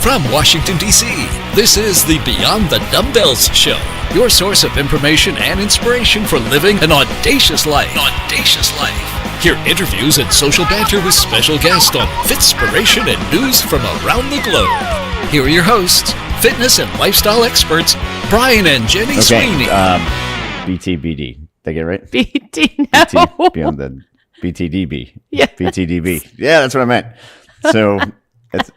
From Washington, D.C., this is the Beyond the Dumbbells Show, your source of information and inspiration for living an audacious life. Hear interviews and social banter with special guests on Fitspiration and news from around the globe. Here are your hosts, fitness and lifestyle experts, Brian and Jenny Sweeney. BTBD. Did I get it right? BT, no. BT, beyond the BTDB. Yeah. BTDB. Yeah, that's what I meant. So it's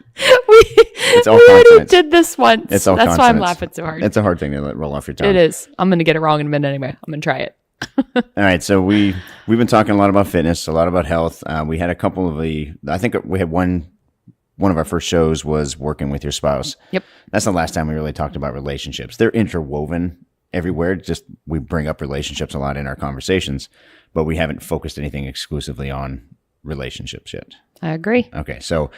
all we already consonants. did this once. It's all That's consonants. why I'm laughing so hard. It's a hard thing to let roll off your tongue. It is. I'm going to get it wrong in a minute anyway. I'm going to try it. All right, so we've been talking a lot about fitness, a lot about health. We had a couple of I think we had one of our first shows was working with your spouse. Yep. That's the last time we really talked about relationships. They're interwoven everywhere. Just we bring up relationships a lot in our conversations, but we haven't focused anything exclusively on relationships yet. I agree. Okay, so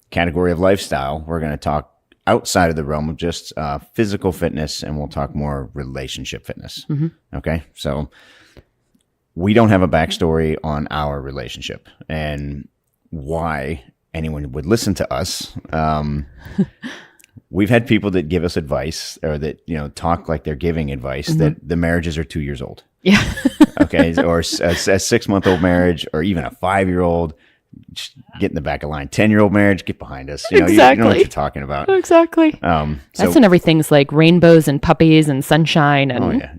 category of lifestyle, we're going to talk outside of the realm of just physical fitness, and we'll talk more relationship fitness. Mm-hmm. Okay, so we don't have a backstory on our relationship and why anyone would listen to us. We've had people that give us advice or that, talk like they're giving advice that the marriages are 2 years old. Yeah. Okay. Or a 6-month-old marriage or even a 5-year-old, just get in the back of line. 10-year-old marriage, get behind us. Exactly. You know what you're talking about. Exactly. That's when everything's like rainbows and puppies and sunshine. And oh yeah.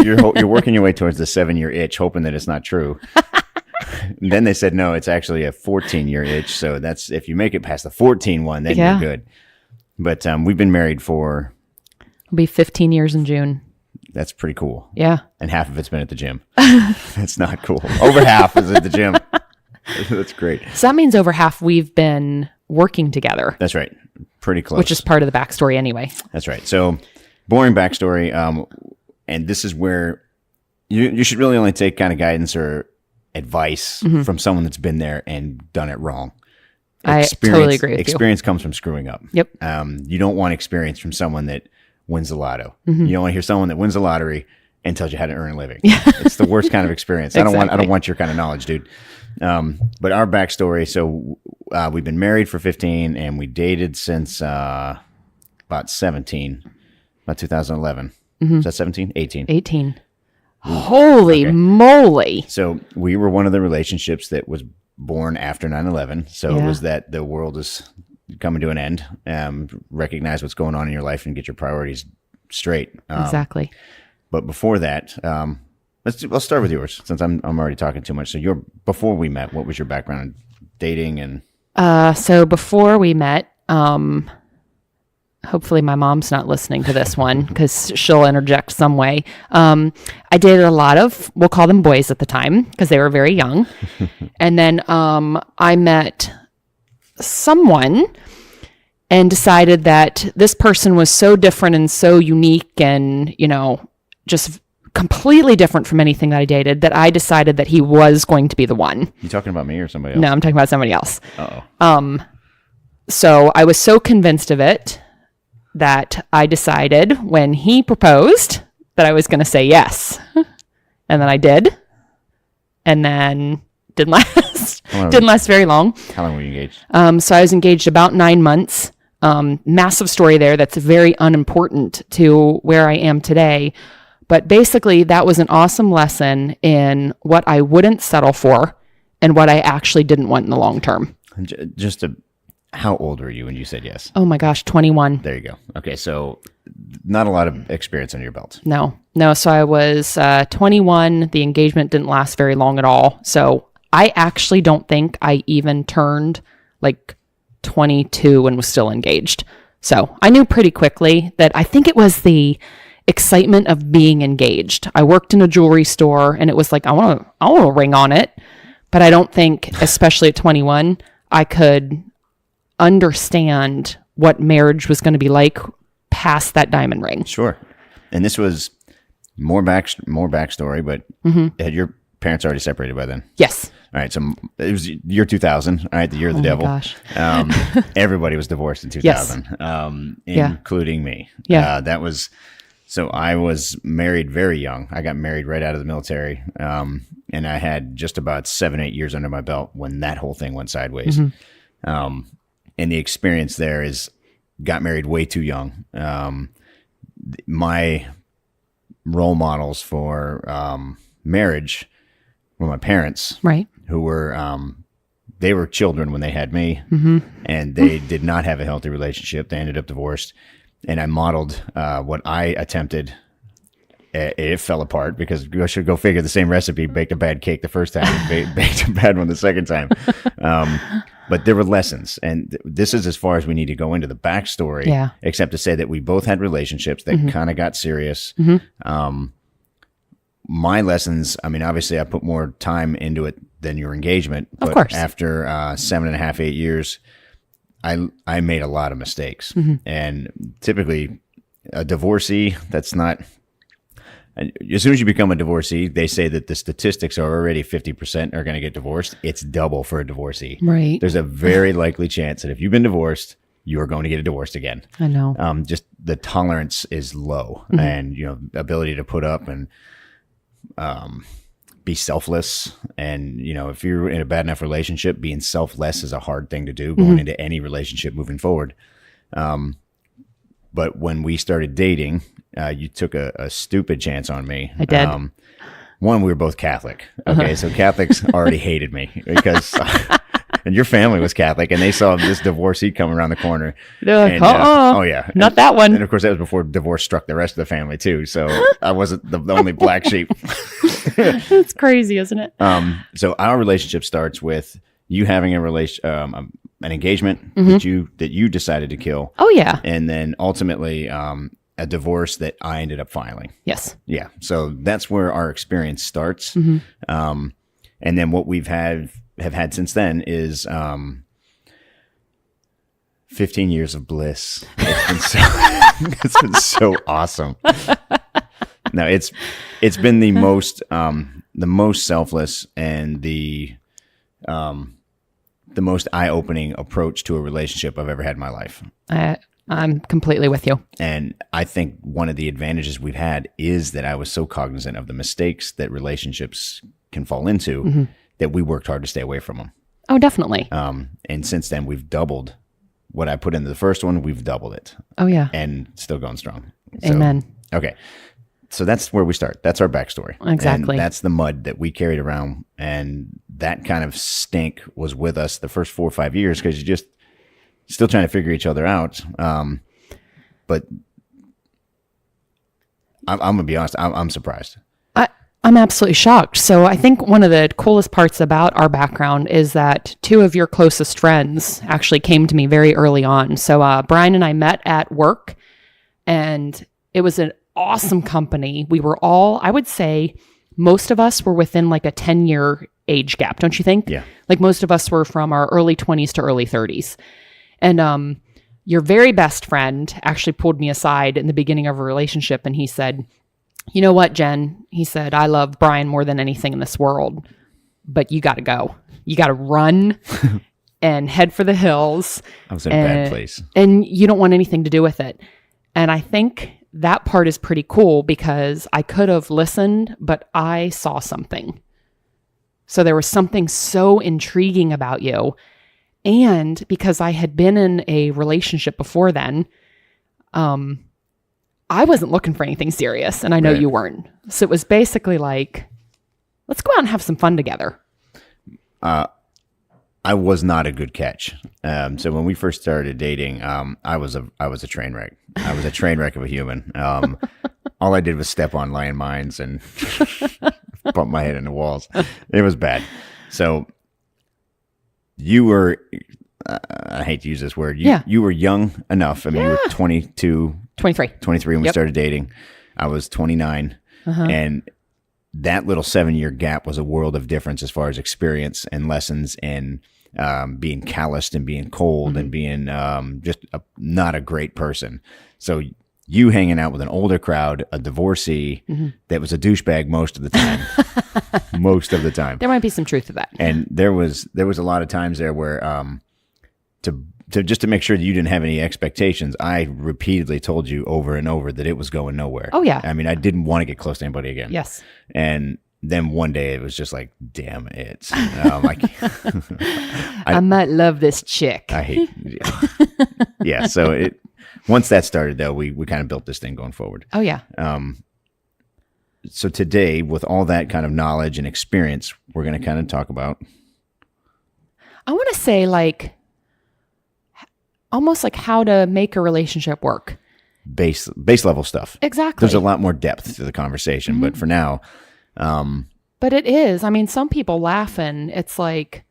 You're working your way towards the 7-year itch, hoping that it's not true. And then they said, no, it's actually a 14-year itch. So that's, if you make it past the 14 one, then you're good. But we've been married for... It'll be 15 years in June. That's pretty cool. Yeah. And half of it's been at the gym. That's not cool. Over half is at the gym. That's great. So that means over half we've been working together. That's right. Pretty close. Which is part of the backstory anyway. That's right. So boring backstory. And this is where you should really only take kind of guidance or advice from someone that's been there and done it wrong. I totally agree with you. Experience comes from screwing up. Yep. You don't want experience from someone that wins the lotto. You don't want to hear someone that wins the lottery and tells you how to earn a living. It's the worst kind of experience. Exactly. I don't want your kind of knowledge, dude. But our backstory, so we've been married for 15 and we dated since about 17, about 2011. Is that 17? 18. 18. Holy moly. So we were one of the relationships that was born after 9/11. So it was that the world is coming to an end. Recognize what's going on in your life and get your priorities straight. Exactly. But before that, let's start with yours since I'm already talking too much. So before we met, what was your background in dating and? So before we met, hopefully my mom's not listening to this one because she'll interject some way. I dated a lot of, we'll call them boys at the time because they were very young. And then I met someone and decided that this person was so different and so unique and, just completely different from anything that I dated that I decided that he was going to be the one. You talking about me or somebody else? No, I'm talking about somebody else. Uh-oh. So I was so convinced of it that I decided when he proposed that I was going to say yes. And then I did. And then didn't last very long. How long were you engaged? So I was engaged about 9 months. Massive story there that's very unimportant to where I am today. But basically that was an awesome lesson in what I wouldn't settle for and what I actually didn't want in the long term. How old were you when you said yes? Oh my gosh, 21. There you go. Okay, so not a lot of experience under your belt. No. So I was 21. The engagement didn't last very long at all. So I actually don't think I even turned like 22 and was still engaged. So I knew pretty quickly that I think it was the excitement of being engaged. I worked in a jewelry store and it was like, I want a ring on it. But I don't think, especially at 21, I could understand what marriage was going to be like past that diamond ring. Sure. And this was more backstory, but had your parents already separated by then? Yes. All right. So it was year 2000. All right. The year of the devil. Gosh. Everybody was divorced in 2000, including me. Yeah. So I was married very young. I got married right out of the military. And I had just about 7-8 years under my belt when that whole thing went sideways. and the experience there is got married way too young. My role models for marriage were my parents, right? Who were they were children when they had me, and they did not have a healthy relationship. They ended up divorced, and I modeled what I attempted. It fell apart because you should go figure the same recipe, baked a bad cake the first time, baked a bad one the second time. But there were lessons, and this is as far as we need to go into the backstory, except to say that we both had relationships that kind of got serious. My lessons, I mean, obviously I put more time into it than your engagement, but of course. After 7.5, 8 years, I made a lot of mistakes. And typically a divorcee, that's not... As soon as you become a divorcee, they say that the statistics are already 50% are going to get divorced. It's double for a divorcee. Right. There's a very likely chance that if you've been divorced, you are going to get divorced again. I know. Just the tolerance is low, and ability to put up and be selfless. And if you're in a bad enough relationship, being selfless is a hard thing to do going into any relationship moving forward. But when we started dating, you took a stupid chance on me. I did. One, we were both Catholic. Okay, so Catholics already hated me because, and your family was Catholic, and they saw this divorcee come around the corner. They're like, and, oh yeah, not that one. And of course, that was before divorce struck the rest of the family too. So I wasn't the only black sheep. It's crazy, isn't it? So our relationship starts with you having an engagement that you decided to kill. Oh yeah. And then ultimately a divorce that I ended up filing. Yes. Yeah. So that's where our experience starts. And then what we've have had since then is 15 years of bliss. It's been so awesome. No, it's been the most selfless and the most eye-opening approach to a relationship I've ever had in my life. I'm completely with you. And I think one of the advantages we've had is that I was so cognizant of the mistakes that relationships can fall into that we worked hard to stay away from them. Oh, definitely. And since then, we've doubled what I put into the first one. We've doubled it. Oh, yeah. And still going strong. Amen. So, okay. So that's where we start. That's our backstory. Exactly. And that's the mud that we carried around. And that kind of stink was with us the first 4 or 5 years because you're just still trying to figure each other out. But I'm going to be honest, I'm surprised. I'm absolutely shocked. So I think one of the coolest parts about our background is that 2 of your closest friends actually came to me very early on. So Brian and I met at work, and it was an awesome company. We were all, I would say, most of us were within like a 10-year age gap, don't you think? Yeah. Like most of us were from our early 20s to early 30s. And your very best friend actually pulled me aside in the beginning of a relationship, and he said, "You know what, Jen?" He said, "I love Brian more than anything in this world, but you got to go. You got to run and head for the hills. I was in a bad place. And you don't want anything to do with it." And I think that part is pretty cool because I could have listened, but I saw something. So there was something so intriguing about you. And because I had been in a relationship before then, I wasn't looking for anything serious, and I know you weren't. So it was basically like, let's go out and have some fun together. I was not a good catch. So when we first started dating, I was a train wreck. I was a train wreck of a human. All I did was step on landmines and bump my head into walls. It was bad. So you were, I hate to use this word. You were young enough. I mean, you were 22. 23 when we started dating. I was 29. And that little 7-year gap was a world of difference as far as experience and lessons and being calloused and being cold and being just not a great person. So you hanging out with an older crowd, a divorcee that was a douchebag most of the time. Most of the time. There might be some truth to that. And there was a lot of times there where to just to make sure that you didn't have any expectations, I repeatedly told you over and over that it was going nowhere. Oh, yeah. I mean, I didn't want to get close to anybody again. Yes. And then one day it was just like, damn it. I might love this chick. I hate, yeah. So once that started though, we kind of built this thing going forward. Oh yeah. So today, with all that kind of knowledge and experience, we're going to kind of talk about. I want to say like, almost like how to make a relationship work. Base level stuff. Exactly. There's a lot more depth to the conversation, but for now. But it is. I mean, some people laugh and it's like,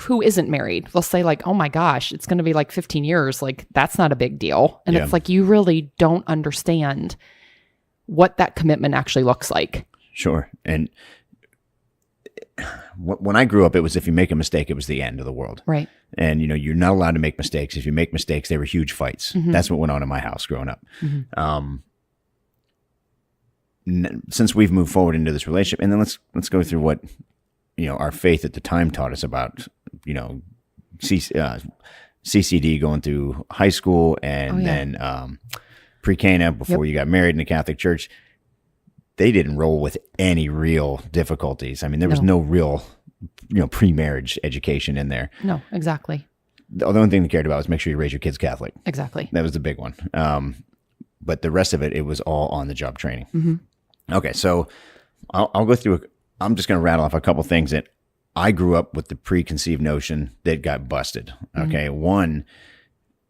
who isn't married? They'll say like, oh my gosh, it's going to be like 15 years. Like that's not a big deal. And it's like, you really don't understand what that commitment actually looks like. Sure. And when I grew up, it was if you make a mistake, it was the end of the world. Right. And, you're not allowed to make mistakes. If you make mistakes, they were huge fights. That's what went on in my house growing up. Since we've moved forward into this relationship, and then let's go through what, our faith at the time taught us about, CCD going through high school and then pre-Cana before you got married in the Catholic Church. They didn't roll with any real difficulties. I mean, there was no real, pre-marriage education in there. No, exactly. The only thing they cared about was make sure you raise your kids Catholic. Exactly. That was the big one. But the rest of it was all on the job training. Okay, so I'll go through. I'm just going to rattle off a couple things that I grew up with the preconceived notion that got busted. Okay, one,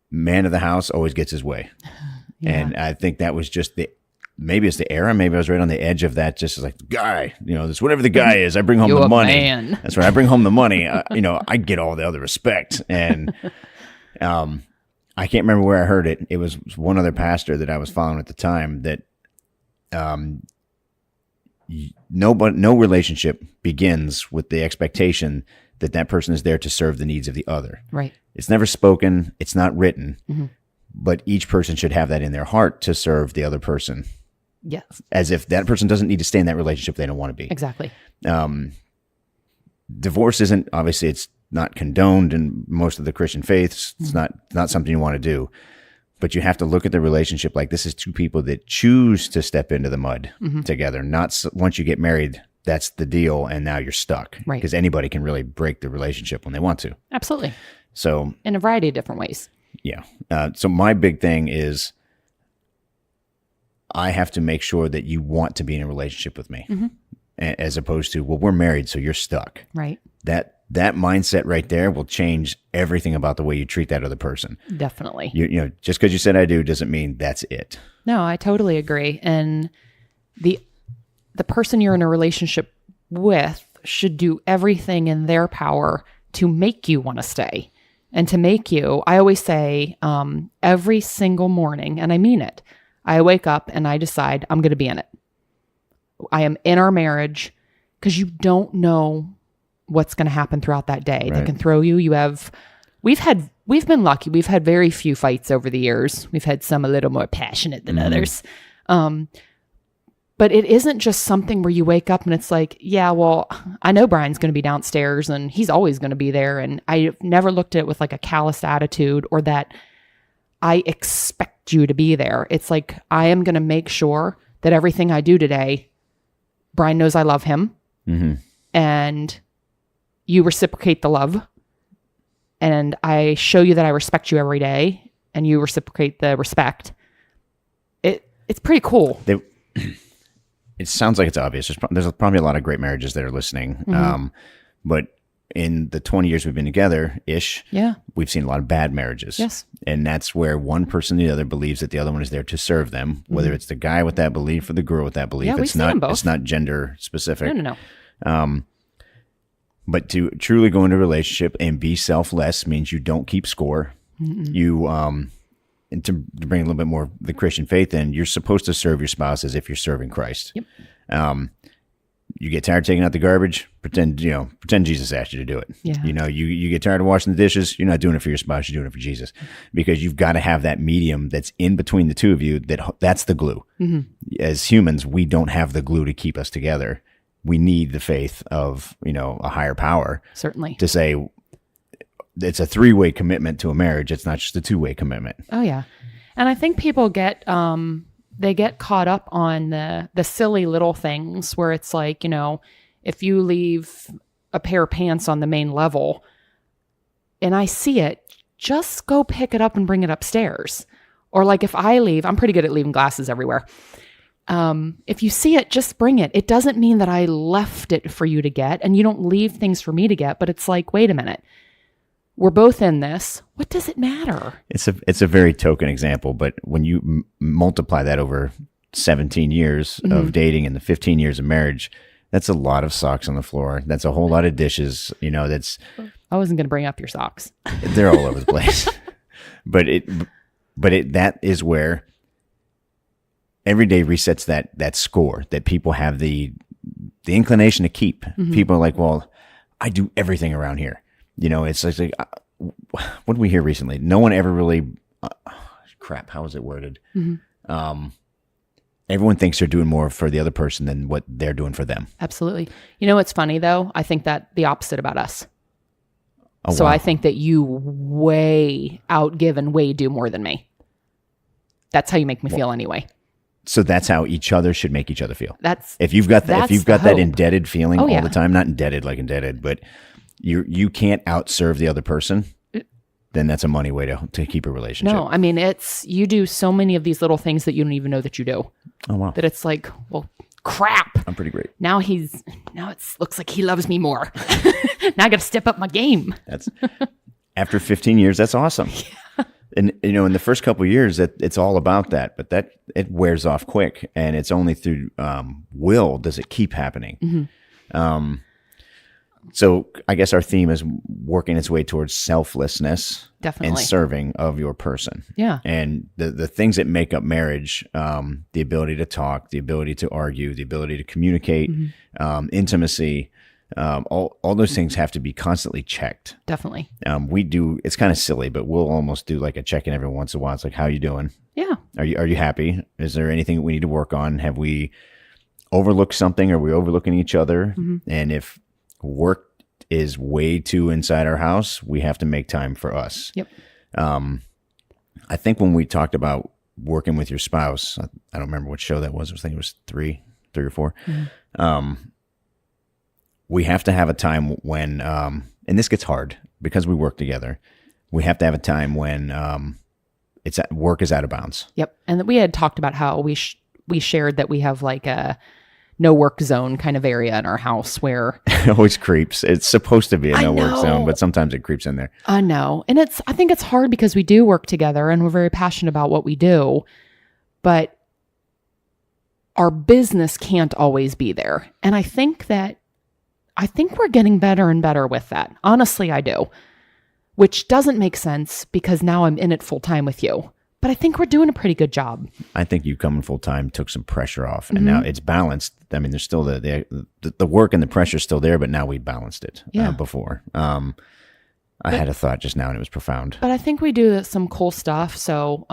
man of the house always gets his way. And I think that was just maybe it's the era. Maybe I was right on the edge of that. Just like the guy, this whatever the guy is, I bring home the money. Man. That's right. I bring home the money. I get all the other respect. And I can't remember where I heard it. It was one other pastor that I was following at the time that no relationship begins with the expectation that person is there to serve the needs of the other. Right. It's never spoken. It's not written. But each person should have that in their heart to serve the other person. Yes. As if that person doesn't need to stay in that relationship if they don't want to be. Exactly. Divorce isn't, obviously, it's not condoned in most of the Christian faiths. It's not something you want to do. But you have to look at the relationship like this is two people that choose to step into the mud together. Not once you get married, that's the deal, and now you're stuck. Right. Because anybody can really break the relationship when they want to. Absolutely. So in a variety of different ways. Yeah. So my big thing is I have to make sure that you want to be in a relationship with me as opposed to, well, we're married, so you're stuck. Right. That mindset right there will change everything about the way you treat that other person. Definitely. Just because you said I do doesn't mean that's it. No, I totally agree. And the person you're in a relationship with should do everything in their power to make you want to stay. And to make you, I always say every single morning, and I mean it, I wake up and I decide I'm going to be in it. I am in our marriage because you don't know what's going to happen throughout that day. Right. That can throw you. We've been lucky. We've had very few fights over the years. We've had some a little more passionate than others. But it isn't just something where you wake up and it's like, yeah, well, I know Brian's going to be downstairs and he's always going to be there. And I've never looked at it with like a calloused attitude or that I expect you to be there. It's like, I am going to make sure that everything I do today, Brian knows I love him and you reciprocate the love. And I show you that I respect you every day and you reciprocate the respect. It's pretty cool. It sounds like it's obvious. There's probably a lot of great marriages that are listening. But in the 20 years we've been together-ish, we've seen a lot of bad marriages. Yes. And that's where one person or the other believes that the other one is there to serve them, whether it's the guy with that belief or the girl with that belief. Yeah, it's not gender specific. No. But to truly go into a relationship and be selfless means you don't keep score. You and to bring a little bit more of the Christian faith in, you're supposed to serve your spouse as if you're serving Christ. Yep. You get tired of taking out the garbage, pretend Jesus asked you to do it. Yeah. You get tired of washing the dishes, you're not doing it for your spouse, you're doing it for Jesus. Because you've got to have that medium that's in between the two of you, that's the glue. As humans, we don't have the glue to keep us together. We need the faith of, a higher power. Certainly. To say, it's a 3-way commitment to a marriage. It's not just a 2-way commitment. Oh yeah. And I think people get they get caught up on the silly little things where it's like, if you leave a pair of pants on the main level and I see it, just go pick it up and bring it upstairs. Or like if I leave, I'm pretty good at leaving glasses everywhere. If you see it, just bring it. It doesn't mean that I left it for you to get, and you don't leave things for me to get, but it's like, wait a minute. We're both in this. What does it matter? It's a very token example, but when you multiply that over 17 years of dating and the 15 years of marriage, that's a lot of socks on the floor. That's a whole lot of dishes. I wasn't going to bring up your socks. They're all over the place. But that is where every day resets that score that people have the inclination to keep. People are like, well, I do everything around here. It's like what did we hear recently? No one ever really, crap, how was it worded? Everyone thinks they're doing more for the other person than what they're doing for them. Absolutely. What's funny though? I think that the opposite about us. Oh, so wow. I think that you way outgive and way do more than me. That's how you make me feel anyway. So that's how each other should make each other feel. If you've got that indebted feeling all yeah. the time, not indebted like indebted, but you can't outserve the other person, then that's a money way to keep a relationship. No, I mean, you do so many of these little things that you don't even know that you do. Oh, wow. That it's like, well, crap. I'm pretty great. Now it looks like he loves me more. Now I got to step up my game. That's after 15 years. That's awesome. Yeah. And in the first couple of years, it's all about that, but it wears off quick, and it's only through will does it keep happening. So I guess our theme is working its way towards selflessness. Definitely. And serving of your person. Yeah. And the things that make up marriage, the ability to talk, the ability to argue, the ability to communicate, intimacy, all those things have to be constantly checked. Definitely. It's kind of silly, but we'll almost do like a check-in every once in a while. It's like, how are you doing? Yeah. Are you happy? Is there anything that we need to work on? Have we overlooked something? Are we overlooking each other? And if work is way too inside our house, we have to make time for us. Yep. I think when we talked about working with your spouse, I don't remember what show that was. I think it was three or four. We have to have a time when, and this gets hard because we work together. We have to have a time when work is out of bounds. Yep. And we had talked about how we shared that we have like a no work zone kind of area in our house where it always creeps. It's supposed to be a no work zone, but sometimes it creeps in there. I know. And I think it's hard because we do work together and we're very passionate about what we do, but our business can't always be there. And I think we're getting better and better with that. Honestly, I do, which doesn't make sense because now I'm in it full time with you. But I think we're doing a pretty good job. I think you coming full time took some pressure off, and now it's balanced. I mean, there's still the work and the pressure is still there, but now we balanced it before. I had a thought just now, and it was profound. But I think we do some cool stuff. So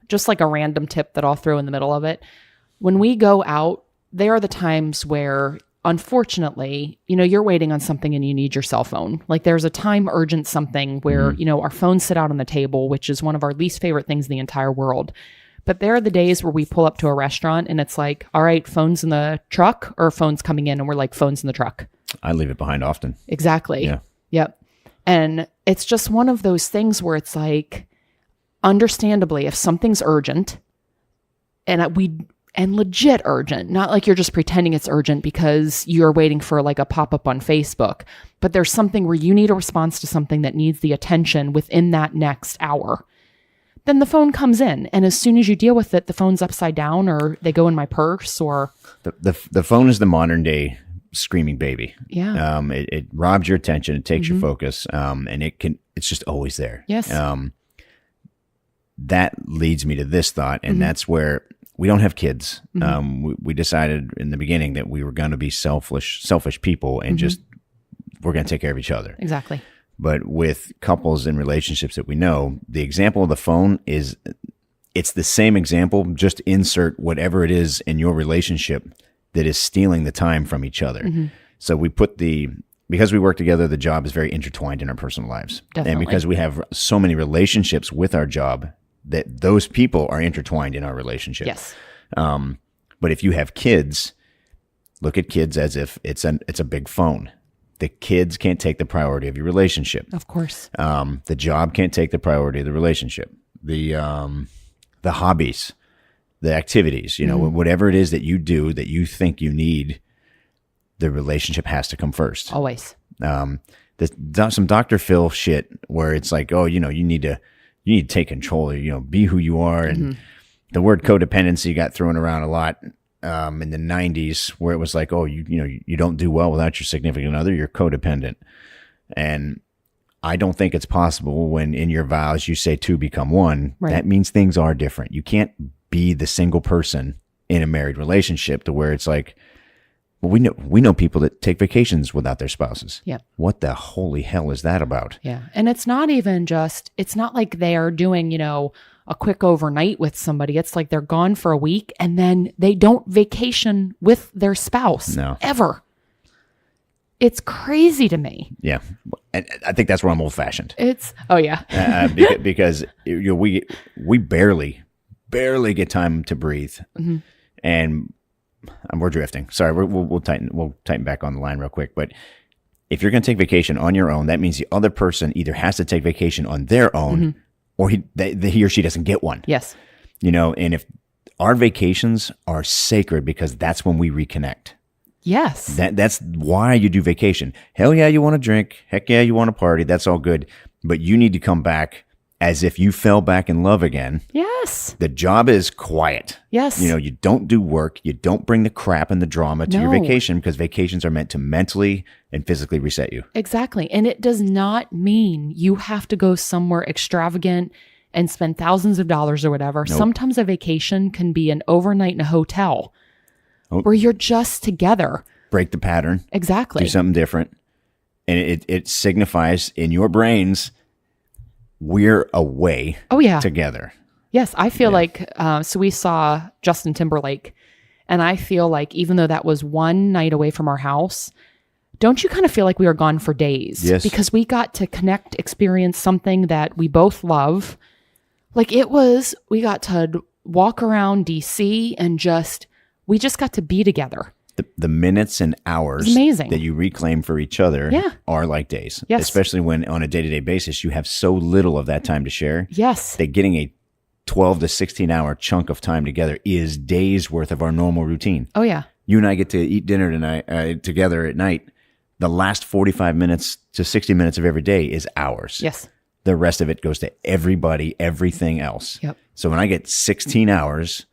just like a random tip that I'll throw in the middle of it. When we go out, there are the times where, unfortunately, you're waiting on something and you need your cell phone. Like there's a time urgent something where, our phones sit out on the table, which is one of our least favorite things in the entire world. But there are the days where we pull up to a restaurant and it's like, all right, phones in the truck or phones coming in, and we're like, phones in the truck. I leave it behind often. Exactly. Yeah. Yep. And it's just one of those things where it's like, understandably, if something's urgent and legit urgent, not like you're just pretending it's urgent because you're waiting for like a pop-up on Facebook, but there's something where you need a response to something that needs the attention within that next hour, then the phone comes in. And as soon as you deal with it, the phone's upside down or they go in my purse or... The phone is the modern day screaming baby. Yeah. It robs your attention. It takes your focus. And it's just always there. Yes. That leads me to this thought. And that's where we don't have kids. We decided in the beginning that we were going to be selfish people and just, we're going to take care of each other. Exactly. But with couples and relationships that we know, the example of the phone it's the same example, just insert whatever it is in your relationship that is stealing the time from each other. So we put because we work together, the job is very intertwined in our personal lives. Definitely. And because we have so many relationships with our job, that those people are intertwined in our relationship. Yes. But if you have kids, look at kids as if it's a big phone. The kids can't take the priority of your relationship. Of course. The job can't take the priority of the relationship. The hobbies, the activities, whatever it is that you do that you think you need, the relationship has to come first. Always. Some Dr. Phil shit where it's like, oh, you need to take control, be who you are. And the word codependency got thrown around a lot in the 90s, where it was like, oh, you don't do well without your significant other, you're codependent. And I don't think it's possible when in your vows you say two become one. Right. That means things are different. You can't be the single person in a married relationship to where it's like, well, we know people that take vacations without their spouses. Yeah. What the holy hell is that about? Yeah. And it's not even just, it's not like they are doing, a quick overnight with somebody. It's like they're gone for a week and then they don't vacation with their spouse. No. Ever. It's crazy to me. Yeah. And I think that's where I'm old fashioned. Oh yeah. Because we barely get time to breathe. Mm-hmm. And we're drifting. Sorry, we'll tighten back on the line real quick. But if you're going to take vacation on your own, that means the other person either has to take vacation on their own, or he or she doesn't get one. Yes. And if our vacations are sacred because that's when we reconnect. Yes. That's why you do vacation. Hell yeah, you want to drink. Heck yeah, you want to party. That's all good. But you need to come back as if you fell back in love again. Yes. The job is quiet. Yes. You don't do work. You don't bring the crap and the drama to your vacation, because vacations are meant to mentally and physically reset you. Exactly. And it does not mean you have to go somewhere extravagant and spend thousands of dollars or whatever. Nope. Sometimes a vacation can be an overnight in a hotel where you're just together. Break the pattern. Exactly. Do something different. And it signifies in your brains, we're away together. Yes, I feel like, so we saw Justin Timberlake, and I feel like even though that was one night away from our house, don't you kind of feel like we were gone for days? Yes. Because we got to connect, experience something that we both love. Like we got to walk around DC and we just got to be together. The minutes and hours that you reclaim for each other are like days. Yes. Especially when on a day-to-day basis, you have so little of that time to share. Yes. That getting a 12 to 16 hour chunk of time together is days worth of our normal routine. Oh, yeah. You and I get to eat dinner tonight together at night. The last 45 minutes to 60 minutes of every day is ours. Yes. The rest of it goes to everybody, everything else. Yep. So when I get 16 hours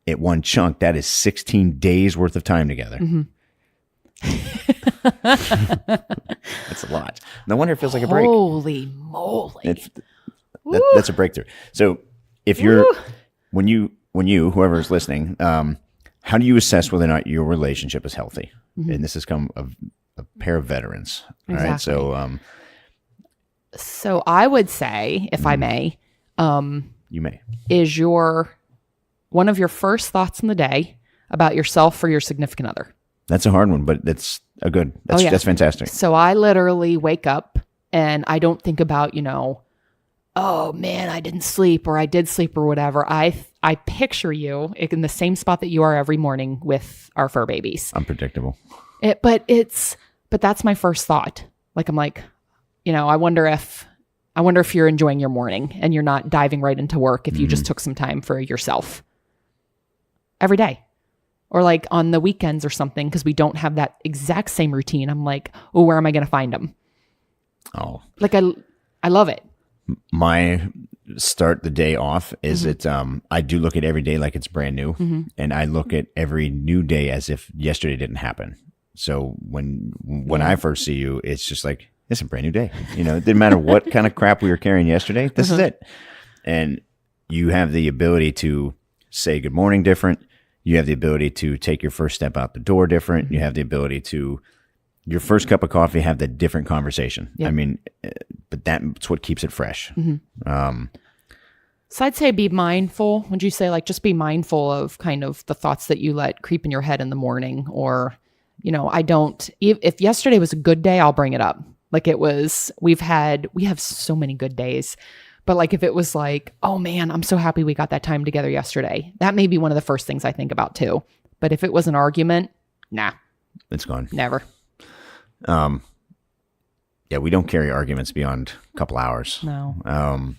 at one chunk, that is 16 days worth of time together. Mm-hmm. That's a lot. No wonder it feels like a break. Holy moly. That's a breakthrough. So if you're, when you, whoever is listening, how do you assess whether or not your relationship is healthy? Mm-hmm. And this has come of a pair of veterans. Exactly. All right. So, so I would say, if I may, you may, is one of your first thoughts in the day about yourself or your significant other? That's a hard one, but that's that's fantastic. So I literally wake up and I don't think about, oh man, I didn't sleep or I did sleep or whatever. I picture you in the same spot that you are every morning with our fur babies. Unpredictable. But that's my first thought. Like, I'm like, I wonder if you're enjoying your morning and you're not diving right into work if you just took some time for yourself every day. Or like on the weekends or something, because we don't have that exact same routine. I'm like, oh, where am I going to find them? Oh. Like I love it. My start the day off is I do look at every day like it's brand new. Mm-hmm. And I look at every new day as if yesterday didn't happen. So when I first see you, it's just like, it's a brand new day. It didn't matter what kind of crap we were carrying yesterday. This is it. And you have the ability to say good morning different. You have the ability to take your first step out the door different. Mm-hmm. You have the ability to, your first cup of coffee, have that different conversation. Yep. I mean, but that's what keeps it fresh. Mm-hmm. So I'd say be mindful. Would you say just be mindful of kind of the thoughts that you let creep in your head in the morning? Or, if yesterday was a good day, I'll bring it up. Like it was, we have so many good days, But like if it was like, oh man, I'm so happy we got that time together yesterday. That may be one of the first things I think about too. But if it was an argument, nah. It's gone. Never. Yeah, we don't carry arguments beyond a couple hours. No.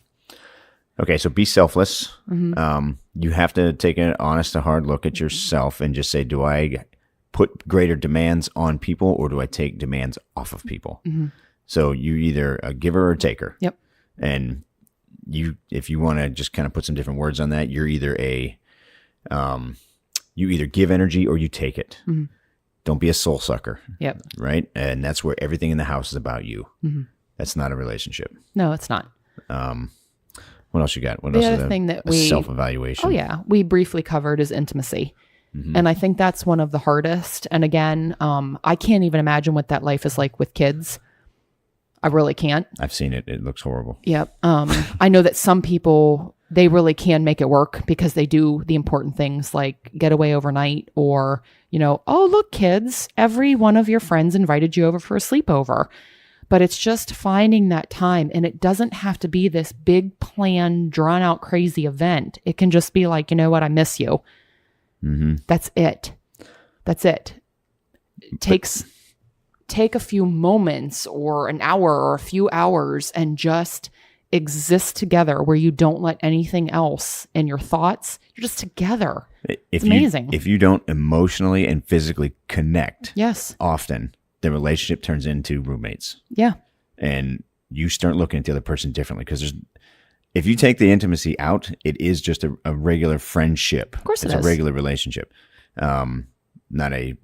Okay, so be selfless. You have to take an honest to hard look at yourself and just say, do I put greater demands on people or do I take demands off of people? So you either a giver or a taker. Yep. And if you want to just kind of put some different words on that, you're either you either give energy or you take it. Don't be a soul sucker. Yep. Right? And that's where everything in the house is about you. That's not a relationship. No, it's not. What else you got? What The else other is thing that a self-evaluation? Oh yeah, we briefly covered is intimacy. And I think that's one of the hardest. And again, I can't even imagine what that life is like with kids. I really can't. I've seen it. It looks horrible. Yep. I know that some people, they really can make it work because they do the important things like get away overnight or, oh, look, kids, every one of your friends invited you over for a sleepover. But it's just finding that time. And it doesn't have to be this big plan, drawn out, crazy event. It can just be like, you know what? I miss you. That's it. That's it. Take a few moments or an hour or a few hours and just exist together where you don't let anything else in your thoughts. You're just together. It's amazing. If you don't emotionally and physically connect, yes, often the relationship turns into roommates. Yeah. And you start looking at the other person differently because if you take the intimacy out, it is just a regular friendship. Of course it's a regular relationship, not a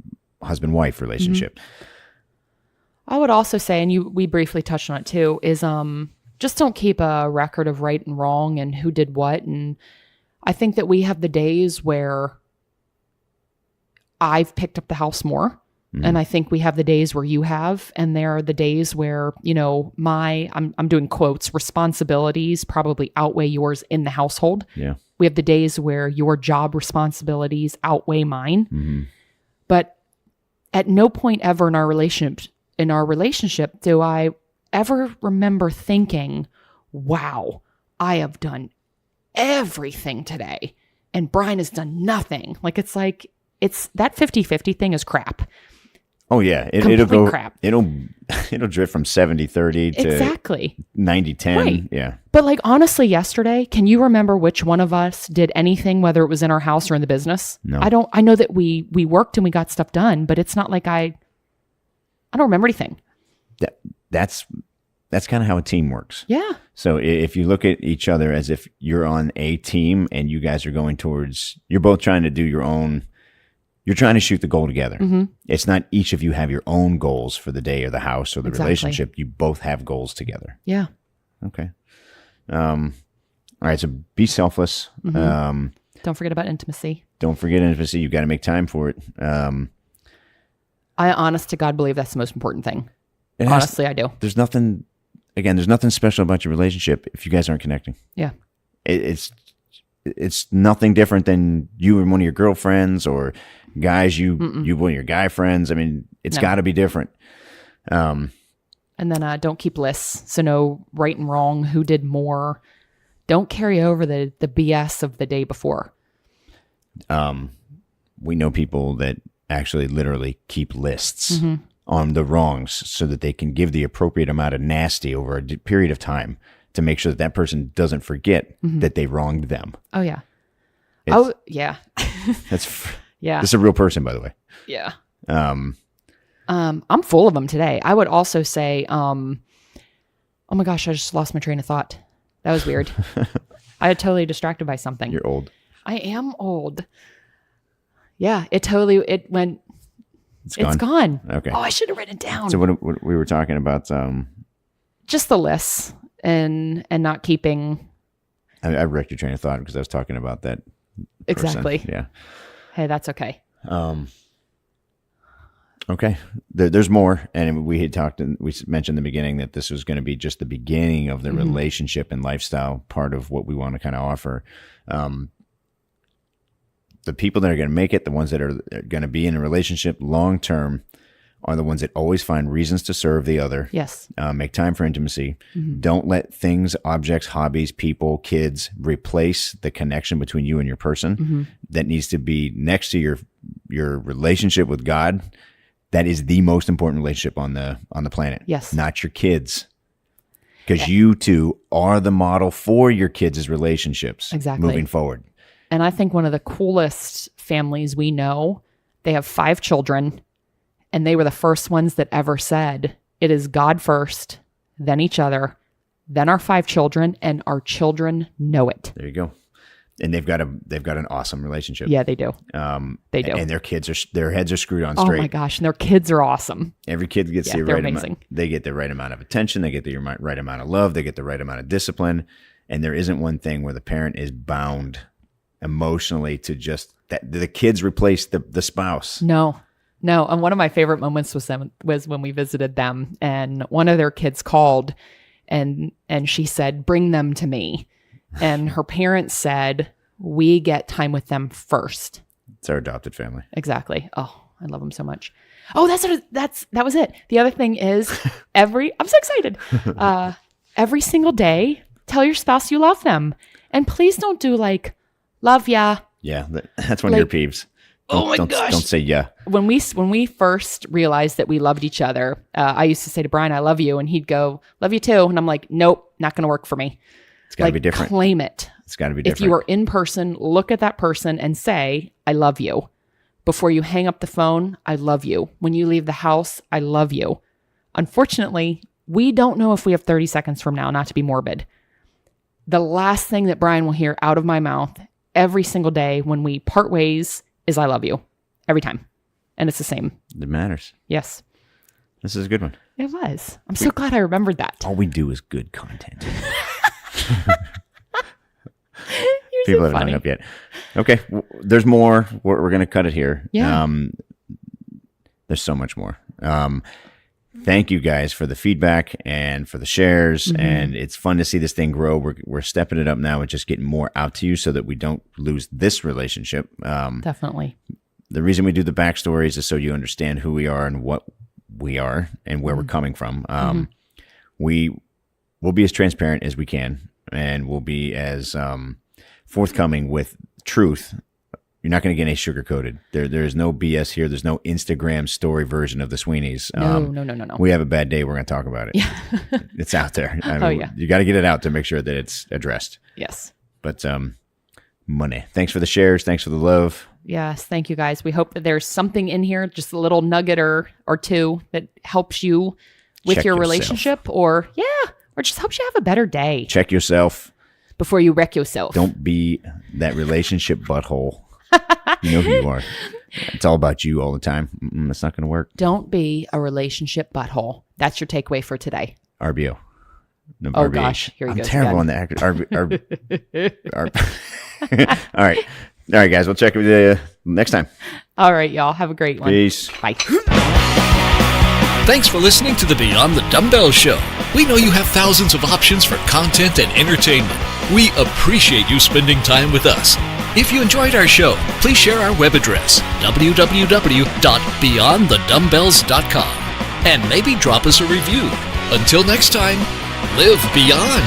husband-wife relationship. I would also say, and we briefly touched on it too, is just don't keep a record of right and wrong and who did what. And I think that we have the days where I've picked up the house more. And I think we have the days where you have, and there are the days where, I'm doing quotes, responsibilities probably outweigh yours in the household. Yeah. We have the days where your job responsibilities outweigh mine. But at no point ever in our relationship do I ever remember thinking, wow, I have done everything today and Brian has done nothing. Like it's that 50-50 thing is crap. Oh yeah, it'll go crap. It'll drift from 70-30 to exactly 90-10. Right. Yeah. But like honestly, yesterday, can you remember which one of us did anything, whether it was in our house or in the business? No. I know that we worked and we got stuff done, but it's not like I don't remember anything. That's kind of how a team works. Yeah. So if you look at each other as if you're on a team and you guys are going you're both trying to do your own. You're trying to shoot the goal together. It's not each of you have your own goals for the day or the house or the relationship. You both have goals together. Yeah. Okay. All right. So be selfless. Don't forget about intimacy. Don't forget intimacy. You've got to make time for it. I honest to God believe that's the most important thing. Honestly, I do. There's nothing special about your relationship if you guys aren't connecting. Yeah. It's nothing different than you and one of your girlfriends or guys, you one of your guy friends. I mean, it's got to be different. And then don't keep lists. So no right and wrong, who did more. Don't carry over the BS of the day before. We know people that actually literally keep lists on the wrongs so that they can give the appropriate amount of nasty over a period of time to make sure that person doesn't forget that they wronged them. Oh yeah. Yeah. That's yeah. This is a real person, by the way. Yeah. I'm full of them today. I would also say, oh my gosh, I just lost my train of thought. That was weird. I got totally distracted by something. You're old. I am old. Yeah, it went. It's gone. Okay. Oh, I should have written it down. So what we were talking about, just the lists and not keeping. I wrecked your train of thought because I was talking about that. Exactly. Yeah. Hey, that's okay. Okay. There's more. And we had we mentioned in the beginning that this was going to be just the beginning of the relationship and lifestyle part of what we want to kind of offer. The people that are going to make it, the ones that are going to be in a relationship long-term, are the ones that always find reasons to serve the other. Yes. Make time for intimacy. Don't let things, objects, hobbies, people, kids replace the connection between you and your person. That needs to be next to your relationship with God. That is the most important relationship on the planet. Yes. Not your kids. Because you two are the model for your kids' relationships. Exactly. Moving forward. And I think one of the coolest families we know, they have 5 children, and they were the first ones that ever said, it is God first, then each other, then our 5 children, and our children know it. There you go. And they've got an awesome relationship. Yeah, they do. They do. And their heads are screwed on straight. Oh my gosh, and their kids are awesome. Every kid gets the right amount. They get the right amount of attention. They get the right amount of love. They get the right amount of discipline. And there isn't one thing where the parent is bound emotionally to just that the kids replace the spouse. No. And one of my favorite moments was when we visited them, and one of their kids called, and she said, "Bring them to me." And her parents said, "We get time with them first." It's our adopted family. Exactly. Oh, I love them so much. Oh, that was it. The other thing is I'm so excited. Every single day, tell your spouse you love them. And please don't do like, love ya. Yeah, that's one of your peeves. Gosh. Don't say yeah. When we first realized that we loved each other, I used to say to Brian, "I love you." And he'd go, "Love you too." And I'm like, "Nope, not going to work for me." It's got to be different. Claim it. It's got to be different. If you are in person, look at that person and say, "I love you." Before you hang up the phone, "I love you." When you leave the house, "I love you." Unfortunately, we don't know if we have 30 seconds from now, not to be morbid. The last thing that Brian will hear out of my mouth every single day when we part ways is "I love you." Every time. And it's the same. It matters. Yes. This is a good one. It was. I'm so glad I remembered that. All we do is good content. You're People so haven't funny. hung up yet. Okay. There's more. We're going to cut it here. Yeah. There's so much more. Thank you guys for the feedback and for the shares. And it's fun to see this thing grow. We're stepping it up now and just getting more out to you so that we don't lose this relationship. Definitely. The reason we do the backstories is so you understand who we are and what we are and where we're coming from. We will be as transparent as we can, and we'll be as forthcoming with truth. You're not going to get any sugar-coated. There's no BS here. There's no Instagram story version of the Sweeneys. No. We have a bad day. We're going to talk about it. Yeah. It's out there. Yeah. You got to get it out to make sure that it's addressed. Yes. But money. Thanks for the shares. Thanks for the love. Yes. Thank you, guys. We hope that there's something in here, just a little nugget or two that helps you with Check your yourself. relationship or just helps you have a better day Check yourself. before you wreck yourself. Don't be that relationship butthole. You know who you are. It's all about you all the time. It's not going to work. Don't be a relationship butthole. That's your takeaway for today. RBO. No, Oh, RBH. gosh. Here he I'm goes terrible again. on the actor. All right, guys. We'll check with you next time. All right, y'all. Have a great one. Peace. Bye. Thanks for listening to the Beyond the Dumbbells show. We know you have thousands of options for content and entertainment. We appreciate you spending time with us. If you enjoyed our show, please share our web address, www.beyondthedumbbells.com, and maybe drop us a review. Until next time, live beyond.